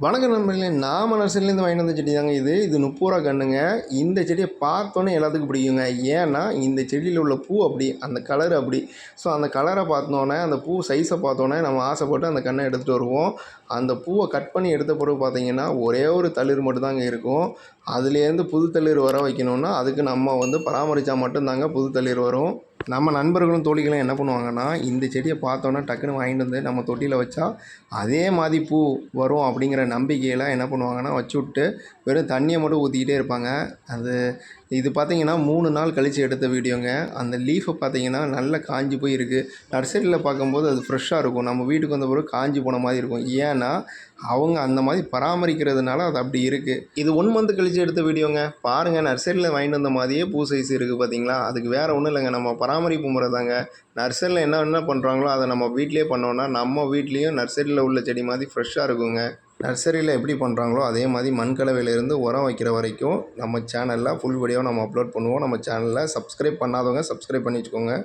வணக்கம் நண்பர்களே, நாம நர்சரிலேருந்து வாங்கிட்டு வந்த செடி தாங்க இது. இது 30 ரூபா கன்றுங்க. இந்த செடியை பார்த்தோன்னே எல்லாத்துக்கும் பிடிக்குங்க. ஏன்னா இந்த செடியில் உள்ள பூ அப்படி, அந்த கலர் அப்படி. ஸோ அந்த கலரை பார்த்தோன்னே, அந்த பூ சைஸை பார்த்தோன்னே நம்ம ஆசைப்பட்டு அந்த கன்றை எடுத்துகிட்டு வருவோம். அந்த பூவை கட் பண்ணி எடுத்த பிறகு பார்த்தீங்கன்னா ஒரே ஒரு தளிர் மட்டும்தாங்க இருக்கும். அதுலேருந்து புது தளிர் வர வைக்கணுன்னா அதுக்கு நம்ம பராமரித்தா மட்டும்தாங்க புது தளிர் வரும். நம்ம நண்பர்களும் தோழிகளும் என்ன பண்ணுவாங்கன்னா, இந்த செடியை பார்த்தோன்னா டக்குன்னு வாங்கிட்டு வந்து நம்ம தொட்டியில் வச்சா அதே மாதிரி பூ வரும் அப்படிங்கிற நம்பிக்கையில் என்ன பண்ணுவாங்கன்னா வச்சு விட்டு வெறும் தண்ணியை மட்டும் ஊற்றிக்கிட்டே இருப்பாங்க. இது பார்த்திங்கன்னா 3 நாள் கழித்து எடுத்த வீடியோங்க. அந்த லீஃபை பார்த்திங்கன்னா நல்லா காஞ்சி போய் இருக்குது. நர்சரியில் பார்க்கும்போது அது ஃப்ரெஷ்ஷாக இருக்கும். நம்ம வீட்டுக்கு வந்த பிறகு காஞ்சி போன மாதிரி இருக்கும். ஏன்னா அவங்க அந்த மாதிரி பராமரிக்கிறதுனால அது அப்படி இருக்குது. இது 1 மந்த் கழித்து எடுத்த வீடியோங்க. பாருங்கள், நர்சரியில் வாங்கிட்டு வந்த மாதிரியே பூ சைஸ் இருக்குது பார்த்தீங்களா. அதுக்கு வேறு ஒன்றும் இல்லைங்க, நம்ம பராமரிப்பு முறை தாங்க. நர்சரியில் என்ன பண்ணுறாங்களோ அதை நம்ம வீட்டிலே பண்ணோன்னா நம்ம வீட்லேயும் நர்சரியில் உள்ள செடி மாதிரி ஃப்ரெஷ்ஷாக இருக்குங்க. நர்சரியில் எப்படி பண்ணுறாங்களோ அதே மாதிரி மண்கலவையிலேருந்து உரம் வைக்கிற வரைக்கும் நம்ம சேனலில் ஃபுல் வீடியோ நம்ம அப்லோட் பண்ணுவோம். நம்ம சேனலில் சப்ஸ்கிரைப் பண்ணாதவங்க சப்ஸ்கிரைப் பண்ணி வச்சுக்கோங்க.